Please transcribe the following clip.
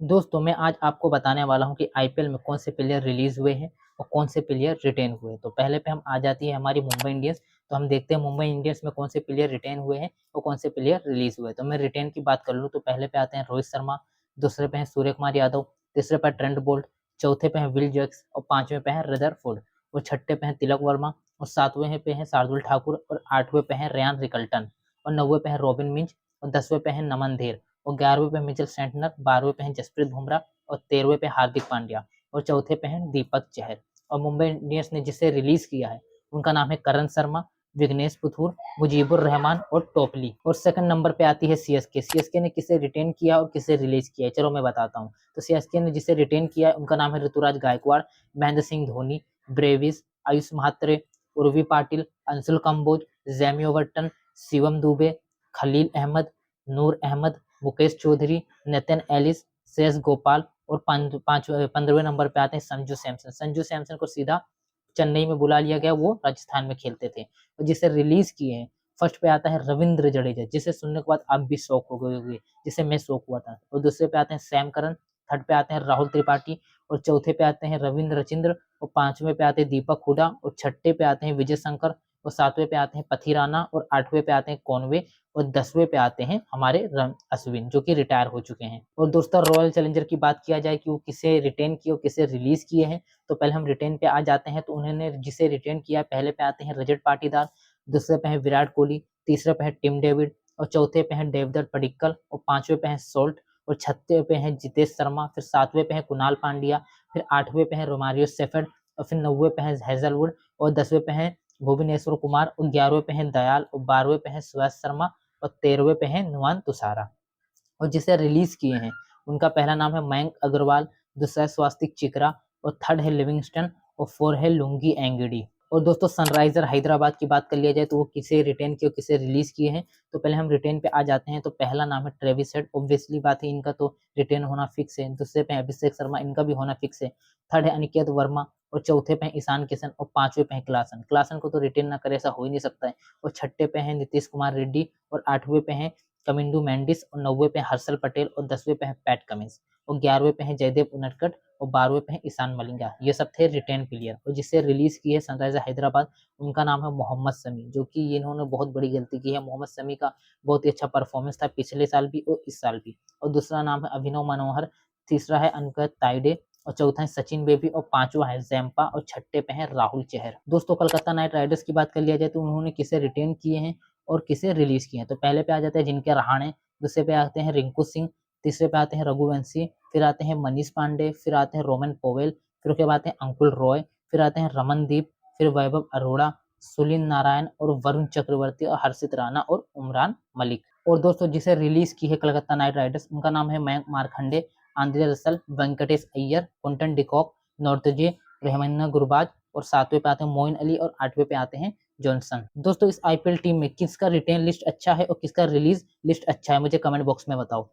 दोस्तों मैं आज आपको बताने वाला हूँ कि आईपीएल में कौन से प्लेयर रिलीज हुए हैं और कौन से प्लेयर रिटेन हुए। तो पहले पे हम आ जाती है हमारी मुंबई इंडियंस। तो हम देखते हैं मुंबई इंडियंस में कौन से प्लेयर रिटेन हुए हैं और कौन से प्लेयर रिलीज हुए। तो मैं रिटेन की बात कर लूँ तो पहले पे आते हैं रोहित शर्मा, दूसरे पे हैं सूर्य कुमार यादव, तीसरे पे ट्रेंट बोल्ट, चौथे पे हैं विल जैक्स और पांचवें पे हैं रदरफोर्ड और छठे पे हैं तिलक वर्मा और सातवें पे हैं शार्दुल ठाकुर और आठवें पे हैं रेयान रिकल्टन और नौवे पे हैं रॉबिन मिंज और 10वें पे हैं नमन धेर और 11वें पे मिचेल सेंटनर, 12वें पे हैं जसप्रीत बुमराह और 13वें पे हार्दिक पांड्या और चौथे पे हैं दीपक चहर। और मुंबई इंडियंस ने जिसे रिलीज किया है उनका नाम है करण शर्मा, विघ्नेश पुथुर, मुजीबुर रहमान और टोपली। और सेकंड नंबर पे आती है सीएसके। सीएसके ने किसे रिटेन किया और किसे रिलीज किया है चलो मैं बताता हूँ। तो सीएसके ने जिसे रिटेन किया है उनका नाम है Ruturaj Gaikwad, Mahendra Singh Dhoni, Brevis, Ayush Mhatre, Urvil Patel, Anshul Kamboj, Jamie Overton, Shivam Dube, Khaleel Ahmed, Noor Ahmad, Mukesh Choudhary, Nathan Ellis, शेष गोपाल और 15वें नंबर पे आते हैं संजू सैमसन। संजू सैमसन को सीधा चेन्नई में बुला लिया गया, वो राजस्थान में खेलते थे। और जिसे रिलीज किए हैं फर्स्ट पे आता है रविंद्र जडेजा, जिसे सुनने के बाद आप भी शौक हो गए होंगे, जिसे मैं शौक हुआ था। और दूसरे पे आते हैं सैम करन, थर्ड पे आते हैं राहुल त्रिपाठी और चौथे पे आते हैं रविंद्र रचिंद्र और पांचवें पे आते हैं दीपक हुडा और छठे पे आते हैं विजय शंकर और सातवें पे आते हैं पथीराना और आठवें पे आते हैं कॉनवे और 10वें पे आते हैं हमारे अश्विन जो कि रिटायर हो चुके हैं। और दोस्तों रॉयल चैलेंजर की बात किया जाए कि वो किसे रिटेन किए और किसे रिलीज किए हैं, तो पहले हम रिटेन पे आ जाते हैं। तो उन्होंने जिसे रिटेन किया पहले पे आते हैं रजत पाटीदार, दूसरे पे है विराट कोहली, तीसरे पे है टिम डेविड और चौथे पे है देवदत्त पडिक्कल और पांचवें पे है सोल्ट और छठे पे है जितेश शर्मा, फिर सातवें पे है कुणाल पांड्या, फिर आठवें पे है रोमारियो सेफर्ड और फिर नौवे पे है हेजलवुड और 10वें पे है भुवनेश्वर कुमार और 11वें पे है दयाल और 12वें पे है सुयश शर्मा और 13वें पे है नुआन तुषारा। और जिसे रिलीज किए हैं उनका पहला नाम है मयंक अग्रवाल, दूसरा है स्वास्तिक चित्रा और थर्ड है लिविंगस्टन और फोर है लुंगी एंगडी। और दोस्तों सनराइजर हैदराबाद की बात कर लिया जाए तो वो किसे रिटेन किए और किसे रिलीज किए हैं, तो पहले हम रिटेन पे आ जाते हैं। तो पहला नाम है ट्रेविस हेड, ऑब्वियसली बात है इनका तो रिटेन होना फिक्स है। दूसरे पे अभिषेक शर्मा, इनका भी होना फिक्स है। थर्ड है अनिकेत वर्मा और चौथे पे है ईशान किशन और पांचवें पे है क्लासन। क्लासन को तो रिटेन ना करे ऐसा हो ही नहीं सकता है। और छठे पे है नीतीश कुमार रेड्डी और आठवें पे है कमिंडू मेंडिस और 90वें पे हर्षल पटेल और 10वें पे है पैट कमिंस और 11वें पे है जयदेव उनडकट और 12वें पे है ईशान मलिंगा। ये सब थे रिटेन प्लेयर। और जिसे रिलीज की है सनराइजर हैदराबाद उनका नाम है मोहम्मद शमी, जो कि इन्होंने बहुत बड़ी गलती की है। मोहम्मद शमी का बहुत ही अच्छा परफॉर्मेंस था पिछले साल भी और इस साल भी। और दूसरा नाम है अभिनव मनोहर, तीसरा है अंकित ताइडे और चौथा है सचिन बेबी और पांचवा है जैम्पा और छठे पे है राहुल चहर। दोस्तों कोलकाता नाइट राइडर्स की बात कर लिया जाए तो उन्होंने किसे रिटेन किए हैं और किसे रिलीज किए हैं। तो पहले पे आ जाते हैं जिनके रहाणे, दूसरे पे आते हैं रिंकू सिंह, तीसरे पे आते हैं रघुवंशी, फिर आते हैं मनीष पांडे, फिर आते हैं रोमन पोवेल, फिर उसके बाद आते हैं अंकुल रॉय, फिर आते हैं रमनदीप, फिर वैभव अरोड़ा, सुनील नारायण और वरुण चक्रवर्ती और हर्षित राणा और उमरान मलिक। और दोस्तों जिसे रिलीज की है कलकत्ता नाइट राइडर्स उनका नाम है Mayank Markhande, Andre Russell, Venkatesh Iyer, कुंटन de Kock, नॉर्थजे, रहमान्ना Gurbaz और सातवें पे आते हैं मोइन अली और आठवें पे आते हैं जॉनसन। दोस्तों इस आईपीएल टीम में किसका रिटेन लिस्ट अच्छा है और किसका रिलीज लिस्ट अच्छा है मुझे कमेंट बॉक्स में बताओ।